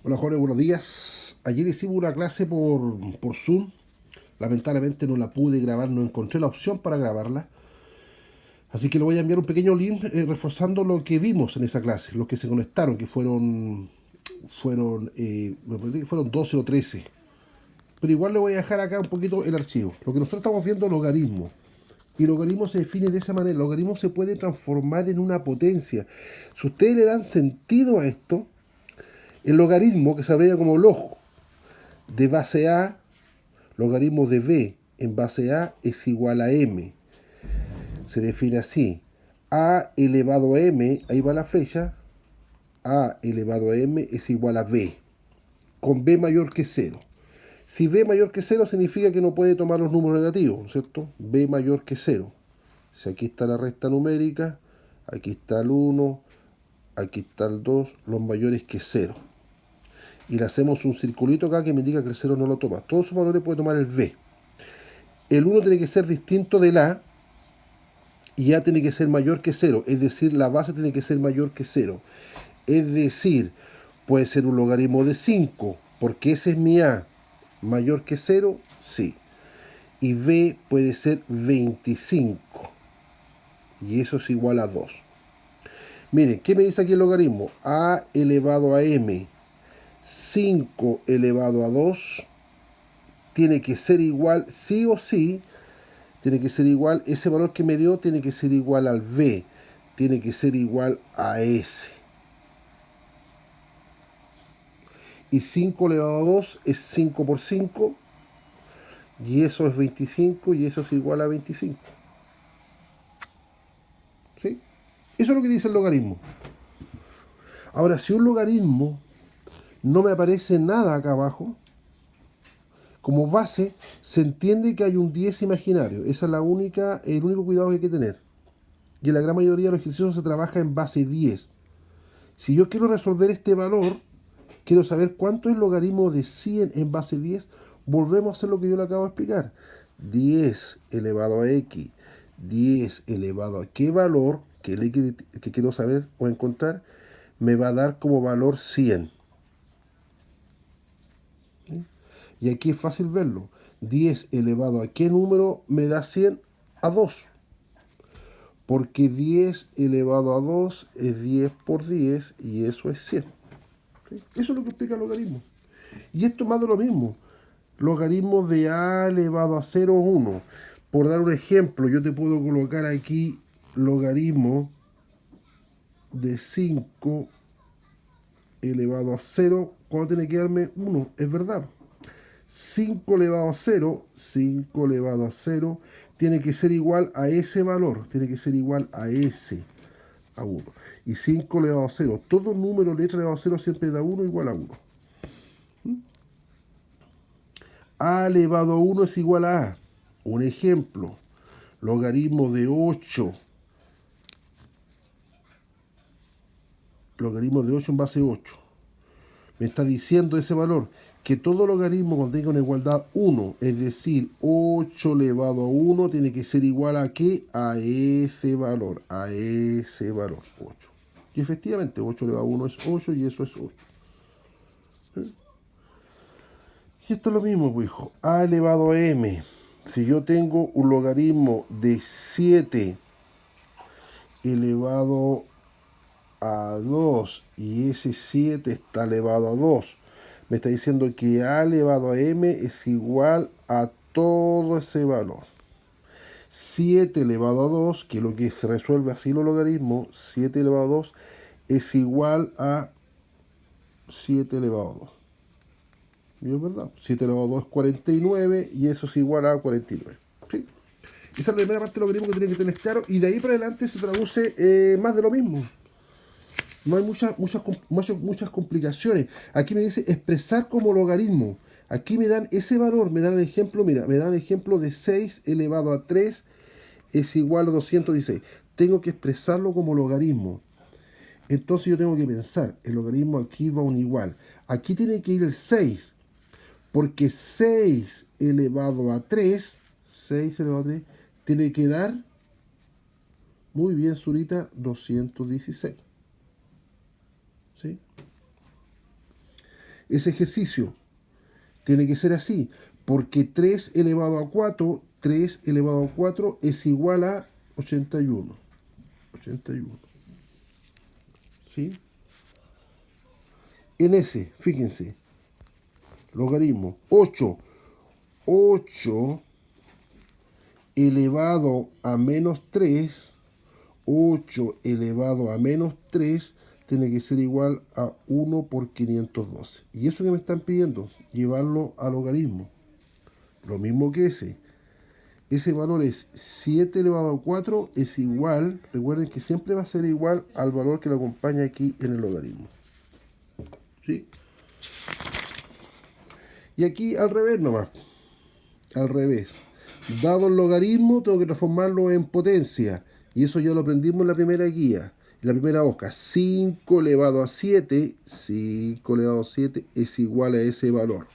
Hola jóvenes, buenos días. Ayer hicimos una clase por Zoom. Lamentablemente no la pude grabar, no encontré la opción para grabarla. Así que le voy a enviar un pequeño link reforzando lo que vimos en esa clase, los que se conectaron, que me parece que fueron 12 o 13. Pero igual le voy a dejar acá un poquito el archivo. Lo que nosotros estamos viendo es logaritmo. Y el logaritmo se define de esa manera. El logaritmo se puede transformar en una potencia. Si ustedes le dan sentido a esto, el logaritmo, que se abrevia como log, de base A, logaritmo de b en base a es igual a m. Se define así. A elevado a m, ahí va la flecha, a elevado a m es igual a b, con b mayor que 0. Si b mayor que 0 significa que no puede tomar los números negativos, ¿cierto? B mayor que 0. Si aquí está la resta numérica, aquí está el 1, aquí está el 2, los mayores que 0. Y le hacemos un circulito acá que me indica que el 0 no lo toma. Todos sus valores puede tomar el b. El 1 tiene que ser distinto del a, y a tiene que ser mayor que 0, es decir, la base tiene que ser mayor que 0. Es decir, puede ser un logaritmo de 5, porque ese es mi a, mayor que 0, sí. Y b puede ser 25, y eso es igual a 2. Miren, ¿qué me dice aquí el logaritmo? A elevado a m, 5 elevado a 2, tiene que ser igual, sí o sí, tiene que ser igual, ese valor que me dio tiene que ser igual al b, tiene que ser igual a s. Y 5 elevado a 2 es 5 por 5, y eso es 25, y eso es igual a 25. ¿Sí? Eso es lo que dice el logaritmo. Ahora, si un logaritmo no me aparece nada acá abajo, como base, se entiende que hay un 10 imaginario. Esa es el único cuidado que hay que tener. Y en la gran mayoría de los ejercicios se trabaja en base 10. Si yo quiero resolver este valor, quiero saber cuánto es el logaritmo de 100 en base 10, volvemos a hacer lo que yo le acabo de explicar. 10 elevado a x, 10 elevado a qué valor, que el x que quiero saber o encontrar, me va a dar como valor 100. ¿Sí? Y aquí es fácil verlo. 10 elevado a qué número me da 100, a 2. Porque 10 elevado a 2 es 10 por 10 y eso es 100. ¿Sí? Eso es lo que explica el logaritmo. Y esto es más de lo mismo. Logaritmo de a elevado a 0 es 1. Por dar un ejemplo, yo te puedo colocar aquí logaritmo de 5 elevado a 0. ¿Cuándo tiene que darme 1? Es verdad. 5 elevado a 0, 5 elevado a 0, tiene que ser igual a ese valor. Tiene que ser igual a ese, a 1. Y 5 elevado a 0, todo número letra elevado a 0 siempre da 1 igual a 1. A elevado a 1 es igual a A. Un ejemplo, logaritmo de 8. Logaritmo de 8 en base 8. Me está diciendo ese valor que todo logaritmo contenga una igualdad 1, es decir, 8 elevado a 1 tiene que ser igual a ¿qué? A ese valor, 8. Y efectivamente, 8 elevado a 1 es 8 y eso es 8. Y esto es lo mismo, pues, hijo. A elevado a m. Si yo tengo un logaritmo de 7 elevado a 2 y ese 7 está elevado a 2, me está diciendo que a elevado a m es igual a todo ese valor. 7 elevado a 2, que es lo que se resuelve así los logaritmos, 7 elevado a 2 es igual a 7 elevado a 2. ¿Y es verdad? 7 elevado a 2 es 49 y eso es igual a 49. ¿Sí? Esa es la primera parte del logaritmo que tienen que tener claro, y de ahí para adelante se traduce más de lo mismo. No hay muchas complicaciones. Aquí me dice expresar como logaritmo. Aquí me dan ese valor, me dan el ejemplo, mira, me dan el ejemplo de 6 elevado a 3 es igual a 216. Tengo que expresarlo como logaritmo. Entonces yo tengo que pensar, el logaritmo aquí va a un igual. Aquí tiene que ir el 6, porque 6 elevado a 3, 6 elevado a 3, tiene que dar, muy bien, Zurita, 216. ¿Sí? ese ejercicio. Tiene que ser así, porque 3 elevado a 4, 3 elevado a 4 es igual a 81. 81. ¿Sí? En ese, fíjense, logaritmo 8. 8 elevado a menos 3, 8 elevado a menos 3 tiene que ser igual a 1 por 512. Y eso que me están pidiendo, llevarlo a logaritmo. Lo mismo que ese. Ese valor es 7 elevado a 4 es igual, recuerden que siempre va a ser igual al valor que lo acompaña aquí en el logaritmo. ¿Sí? Y aquí al revés nomás. Al revés. Dado el logaritmo, tengo que transformarlo en potencia. Y eso ya lo aprendimos en la primera guía, en la primera hoja. 5 elevado a 7, 5 elevado a 7 es igual a ese valor.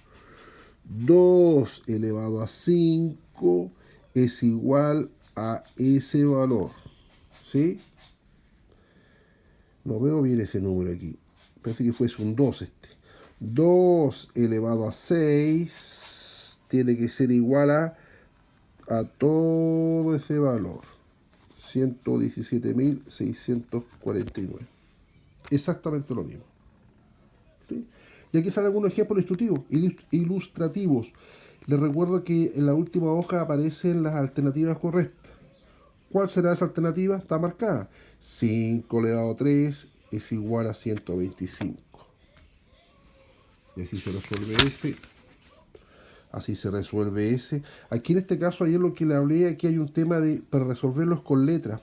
2 elevado a 5 es igual a ese valor. ¿Sí? No veo bien ese número aquí. Parece que fuese un 2 este. 2 elevado a 6 tiene que ser igual a todo ese valor. 117.649. Exactamente lo mismo. ¿Sí? Y aquí salen algunos ejemplos ilustrativos. Les recuerdo que en la última hoja aparecen las alternativas correctas. ¿Cuál será esa alternativa? Está marcada. 5 elevado a 3 es igual a 125. Y así se resuelve ese. Así se resuelve ese. Aquí en este caso, ayer lo que le hablé, aquí hay un tema de para resolverlos con letras.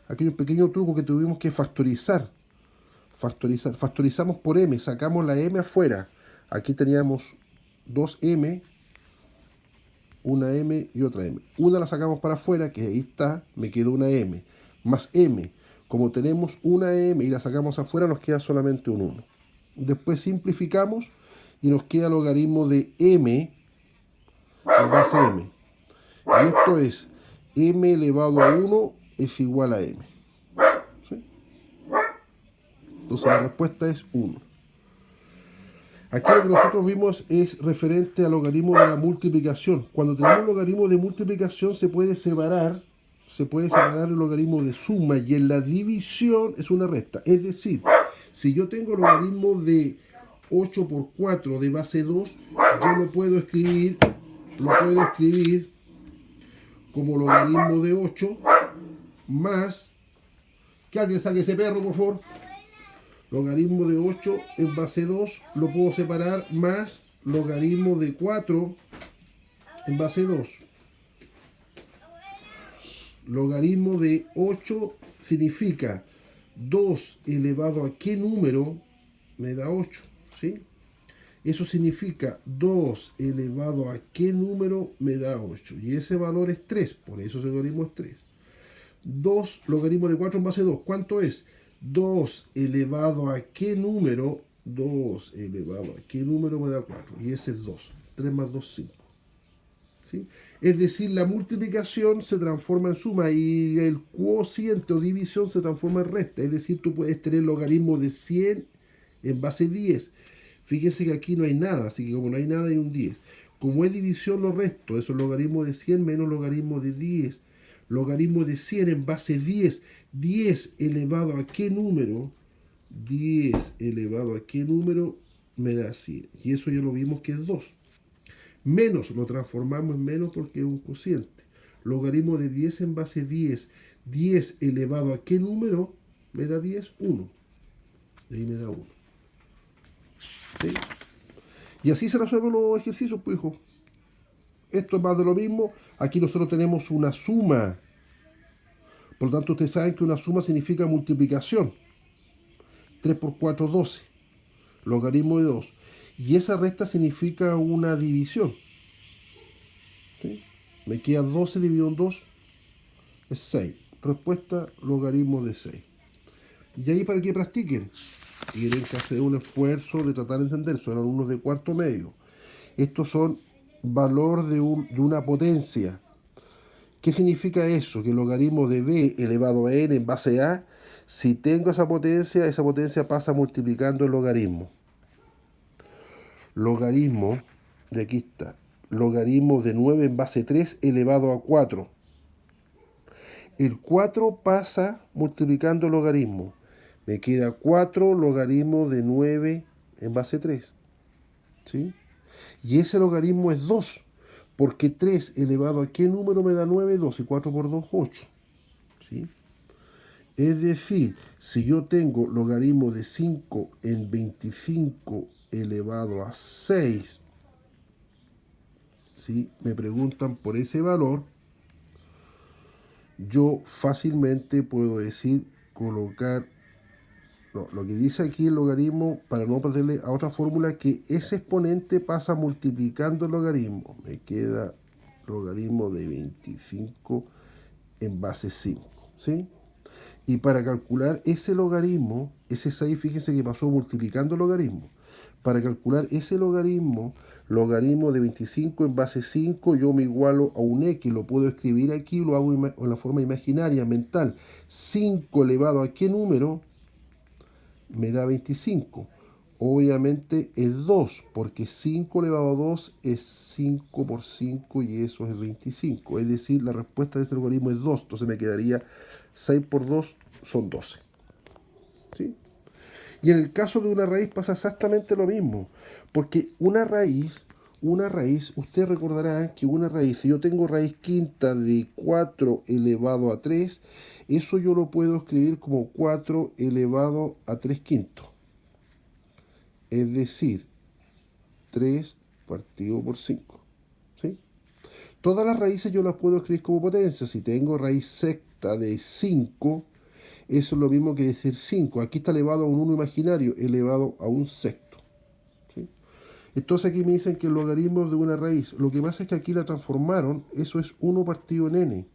Aquí hay un pequeño truco que tuvimos que factorizar. Factorizamos por m, sacamos la m afuera. Aquí teníamos dos m, una m y otra m. Una la sacamos para afuera, que ahí está, me quedó una m, más m. Como tenemos una m y la sacamos afuera, nos queda solamente un 1. Después simplificamos y nos queda el logaritmo de m en base m. Y esto es m elevado a 1 es igual a m. ¿Sí? Entonces la respuesta es 1. Aquí lo que nosotros vimos es referente al logaritmo de la multiplicación. Cuando tenemos logaritmo de multiplicación se puede separar el logaritmo de suma y en la división es una resta. Es decir, si yo tengo logaritmo de 8 por 4 de base 2, yo lo puedo escribir como logaritmo de 8 más, que alguien saque ese perro por favor, logaritmo de 8 en base 2 lo puedo separar más logaritmo de 4 en base 2. Logaritmo de 8 significa 2 elevado a qué número me da 8, ¿sí? Eso significa 2 elevado a qué número me da 8. Y ese valor es 3, por eso ese logaritmo es 3. 2 logaritmo de 4 en base 2, ¿cuánto es? 2 elevado a qué número, 2 elevado a qué número me da 4. Y ese es 2. 3 más 2, 5. ¿Sí? Es decir, la multiplicación se transforma en suma y el cociente o división se transforma en resta. Es decir, tú puedes tener logaritmo de 100 en base 10. Fíjense que aquí no hay nada, así que como no hay nada hay un 10. Como es división, lo resto. Eso es logaritmo de 100 menos logaritmo de 10. Logaritmo de 100 en base 10. 10 elevado a qué número, 10 elevado a qué número me da 100. Y eso ya lo vimos que es 2. Menos, lo transformamos en menos porque es un cociente. Logaritmo de 10 en base 10. 10 elevado a qué número me da 10, 1. De ahí me da 1. ¿Sí? Y así se resuelven los ejercicios, pues, hijo. Esto es más de lo mismo. Aquí nosotros tenemos una suma. Por lo tanto, ustedes saben que una suma significa multiplicación. 3 por 4, 12. Logaritmo de 2. Y esa resta significa una división. ¿Sí? Me queda 12 dividido en 2. Es 6. Respuesta, logaritmo de 6. Y ahí para que practiquen. Tienen que hacer un esfuerzo de tratar de entender. Son alumnos de cuarto medio. Estos son valor de una potencia. ¿Qué significa eso? Que el logaritmo de b elevado a n en base a, si tengo esa potencia pasa multiplicando el logaritmo. logaritmo, de aquí está, logaritmo de 9 en base 3 elevado a 4. El 4 pasa multiplicando el logaritmo. Me queda 4 logaritmo de 9 en base 3. ¿Sí? Y ese logaritmo es 2, porque 3 elevado a qué número me da 9, 2, y 4 por 2, 8. ¿Sí? Es decir, si yo tengo logaritmo de 5 en 25 elevado a 6, ¿sí? Me preguntan por ese valor, yo fácilmente puedo decir, colocar, no, lo que dice aquí el logaritmo, para no perderle a otra fórmula, que ese exponente pasa multiplicando el logaritmo. Me queda logaritmo de 25 en base 5, ¿sí? Y para calcular ese logaritmo, ese 6, fíjense que pasó multiplicando el logaritmo. Para calcular ese logaritmo, logaritmo de 25 en base 5, yo me igualo a un x, lo puedo escribir aquí, lo hago en la forma imaginaria, mental. 5 elevado a qué número me da 25. Obviamente es 2, porque 5 elevado a 2 es 5 por 5 y eso es 25. Es decir, la respuesta de este logaritmo es 2. Entonces me quedaría 6 por 2 son 12. ¿Sí? Y en el caso de una raíz pasa exactamente lo mismo. Porque una raíz, usted recordará que una raíz, si yo tengo raíz quinta de 4 elevado a 3, eso yo lo puedo escribir como 4 elevado a 3 quintos. Es decir, 3 partido por 5. ¿Sí? Todas las raíces yo las puedo escribir como potencia. Si tengo raíz sexta de 5, eso es lo mismo que decir 5. Aquí está elevado a un 1 imaginario, elevado a un sexto. ¿Sí? Entonces aquí me dicen que el logaritmo de una raíz, lo que pasa es que aquí la transformaron, eso es 1 partido en n.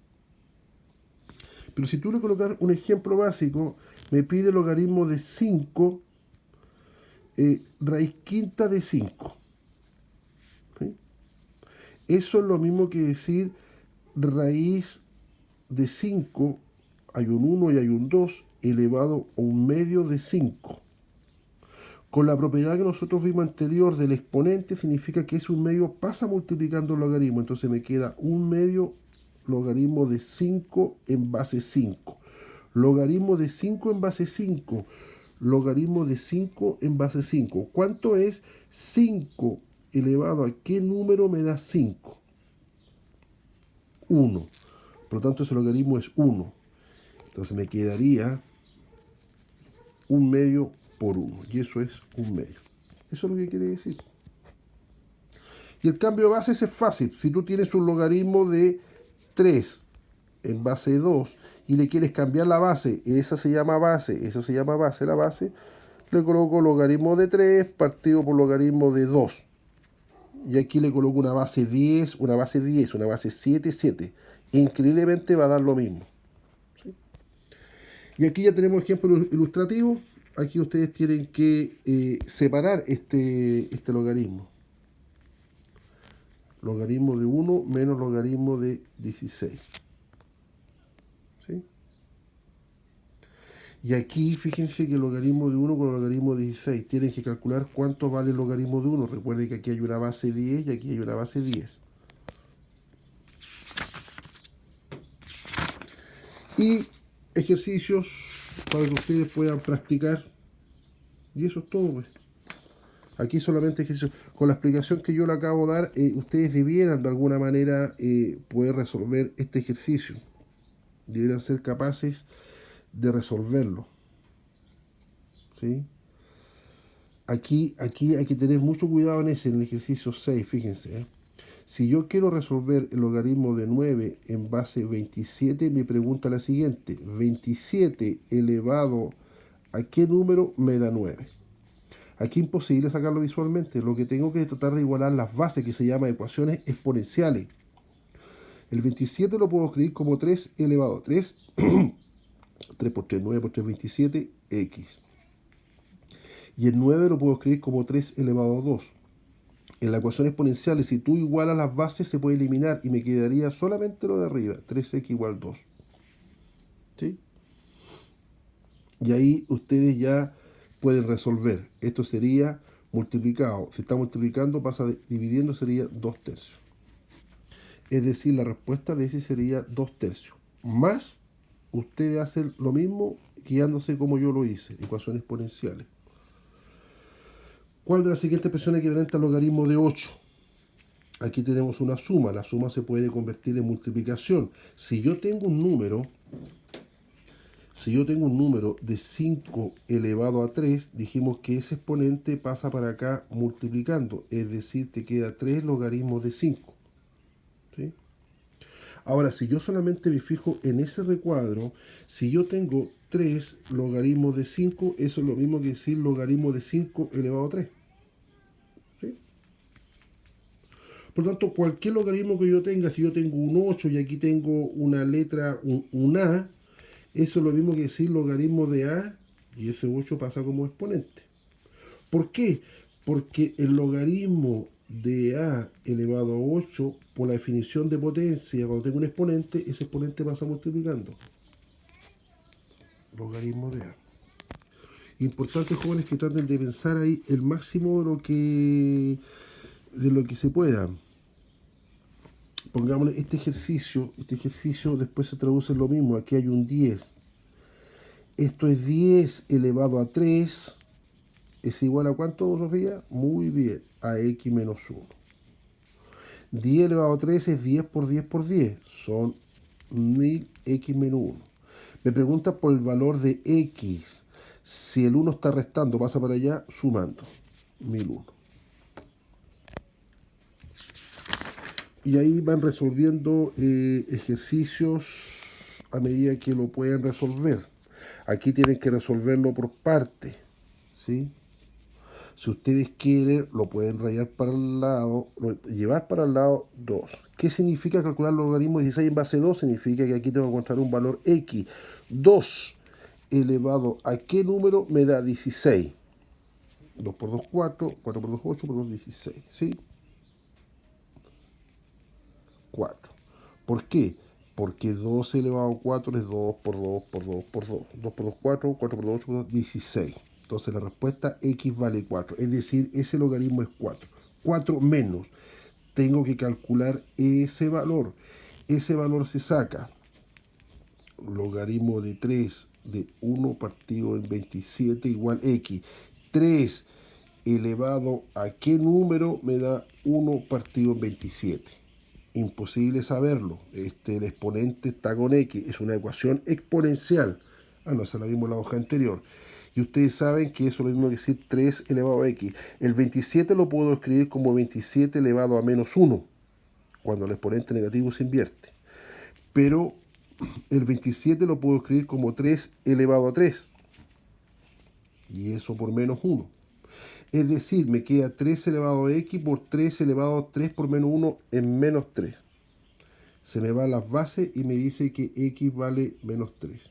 Pero si tú le colocas un ejemplo básico, me pide el logaritmo de 5, raíz quinta de 5. ¿Sí? Eso es lo mismo que decir raíz de 5, hay un 1 y hay un 2, elevado a un medio de 5. Con la propiedad que nosotros vimos anterior del exponente, significa que ese un medio pasa multiplicando el logaritmo. Entonces me queda un medio logaritmo de 5 en base 5. Logaritmo de 5 en base 5. Logaritmo de 5 en base 5. ¿Cuánto es 5 elevado a qué número me da 5? 1. Por lo tanto, ese logaritmo es 1. Entonces me quedaría un medio por 1. Y eso es un medio. Eso es lo que quiere decir. Y el cambio de bases es fácil. Si tú tienes un logaritmo de 3 en base 2 y le quieres cambiar la base, esa se llama base, eso se llama base, la base, le coloco logaritmo de 3 partido por logaritmo de 2. Y aquí le coloco una base 10, una base 10, una base 7, 7. Increíblemente va a dar lo mismo. ¿Sí? Y aquí ya tenemos ejemplo ilustrativo. Aquí ustedes tienen que separar este logaritmo. Logaritmo de 1 menos logaritmo de 16. ¿Sí? Y aquí fíjense que el logaritmo de 1 con el logaritmo de 16. Tienen que calcular cuánto vale el logaritmo de 1. Recuerden que aquí hay una base 10 y aquí hay una base 10. Y ejercicios para que ustedes puedan practicar. Y eso es todo, pues. Aquí solamente ejercicios. Con la explicación que yo le acabo de dar, ustedes debieran de alguna manera poder resolver este ejercicio. Debieran ser capaces de resolverlo. ¿Sí? Aquí hay que tener mucho cuidado en el ejercicio 6, fíjense. Si yo quiero resolver el logaritmo de 9 en base 27, me pregunta la siguiente. 27 elevado a qué número me da 9. Aquí es imposible sacarlo visualmente. Lo que tengo que tratar de igualar las bases, que se llama ecuaciones exponenciales. El 27 lo puedo escribir como 3 elevado a 3. 3 por 3, 9 por 3, 27, x. Y el 9 lo puedo escribir como 3 elevado a 2. En la ecuación exponencial, si tú igualas las bases, se puede eliminar y me quedaría solamente lo de arriba, 3x igual 2. ¿Sí? Y ahí ustedes ya pueden resolver. Esto sería multiplicado, si está multiplicando, pasa dividiendo, sería 2/3. Es decir, la respuesta de ese sería 2/3. Más, ustedes hacen lo mismo guiándose como yo lo hice, ecuaciones exponenciales. ¿Cuál de las siguientes expresiones equivalente al logaritmo de 8? Aquí tenemos una suma. La suma se puede convertir en multiplicación. Si yo tengo un número de 5 elevado a 3, dijimos que ese exponente pasa para acá multiplicando. Es decir, te queda 3 logaritmos de 5. ¿Sí? Ahora, si yo solamente me fijo en ese recuadro, si yo tengo 3 logaritmos de 5, eso es lo mismo que decir logaritmo de 5 elevado a 3. ¿Sí? Por lo tanto, cualquier logaritmo que yo tenga, si yo tengo un 8 y aquí tengo una letra, un A, eso es lo mismo que decir logaritmo de A, y ese 8 pasa como exponente. ¿Por qué? Porque el logaritmo de A elevado a 8, por la definición de potencia, cuando tengo un exponente, ese exponente pasa multiplicando. Logaritmo de A. Importante, jóvenes, que traten de pensar ahí el máximo de lo que se pueda. Pongámosle este ejercicio después se traduce en lo mismo. Aquí hay un 10. Esto es 10 elevado a 3. ¿Es igual a cuánto, Sofía? Muy bien, a x menos 1. 10 elevado a 3 es 10 por 10 por 10. Son 1000x menos 1. Me pregunta por el valor de x. Si el 1 está restando, pasa para allá, sumando. 1001. Y ahí van resolviendo ejercicios a medida que lo pueden resolver. Aquí tienen que resolverlo por parte, ¿sí? Si ustedes quieren, lo pueden rayar para el lado, llevar para el lado 2. ¿Qué significa calcular el logaritmo de 16 en base 2? Significa que aquí tengo que encontrar un valor x. 2 elevado a qué número me da 16. 2 por 2, 4. 4 por 2, 8. Por 2, 16. ¿Sí? 4. ¿Por qué? Porque 2 elevado a 4 es 2 por 2 por 2 por 2. 2 por 2, 4. 4 por 2, 8 por 2, 16. Entonces la respuesta x vale 4. Es decir, ese logaritmo es 4. 4 menos. Tengo que calcular ese valor. Ese valor se saca. Logaritmo de 3 de 1 partido en 27 igual x. 3 elevado a qué número me da 1 partido en 27. Imposible saberlo. El exponente está con x. Es una ecuación exponencial. No, esa la vimos en la hoja anterior. Y ustedes saben que eso es lo mismo que decir 3 elevado a x. El 27 lo puedo escribir como 27 elevado a menos 1, cuando el exponente negativo se invierte. Pero el 27 lo puedo escribir como 3 elevado a 3. Y eso por menos 1. Es decir, me queda 3 elevado a x por 3 elevado a 3 por menos 1 en menos 3. Se me van las bases y me dice que x vale menos 3.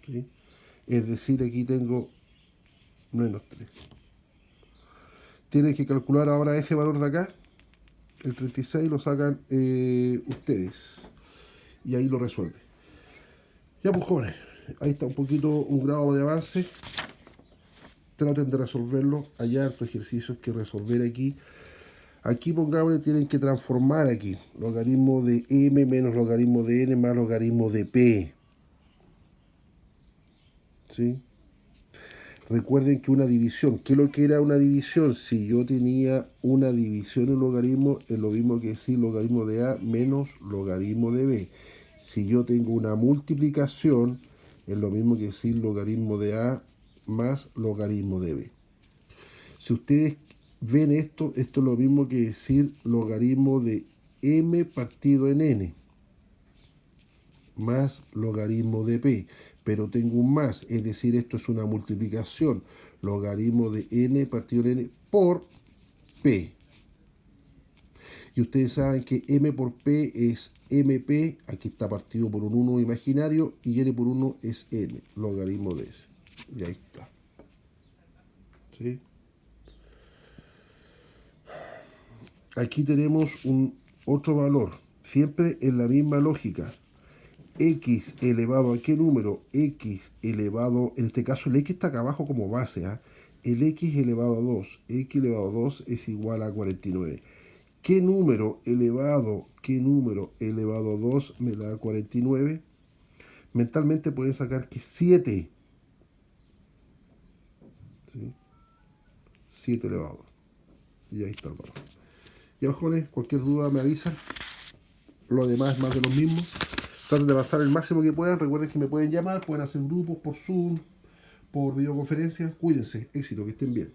¿Sí? Es decir, aquí tengo menos 3. Tienen que calcular ahora ese valor de acá. El 36 lo sacan ustedes. Y ahí lo resuelven. Ya pues, jóvenes. Ahí está un poquito un grado de avance. Traten de resolverlo. Hay hartos ejercicios que resolver aquí. Aquí, pongámosle, tienen que transformar aquí. Logaritmo de m menos logaritmo de n más logaritmo de p. ¿Sí? Recuerden que una división, ¿qué es lo que era una división? Si yo tenía una división en logaritmo, es lo mismo que decir logaritmo de a menos logaritmo de b. Si yo tengo una multiplicación, es lo mismo que decir logaritmo de a más logaritmo de b. Si ustedes ven esto es lo mismo que decir logaritmo de m partido en n más logaritmo de p, pero tengo un más, es decir, esto es una multiplicación, logaritmo de n partido en n por p. Y ustedes saben que m por p es mp, aquí está partido por un 1 imaginario, y n por 1 es n, logaritmo de ese. Y ahí está. ¿Sí? Aquí tenemos otro valor, siempre en la misma lógica. x elevado a qué número, x elevado, en este caso el x está acá abajo como base, ¿ah? El x elevado a 2, x elevado a 2 es igual a 49. ¿Qué número elevado a 2 me da 49? Mentalmente pueden sacar que 7, ¿sí? 7 elevado a 2. Y ahí está el valor. Y jóvenes, cualquier duda me avisan. Lo demás es más de los mismos. Traten de pasar el máximo que puedan. Recuerden que me pueden llamar, pueden hacer grupos por Zoom, por videoconferencia. Cuídense, éxito, que estén bien.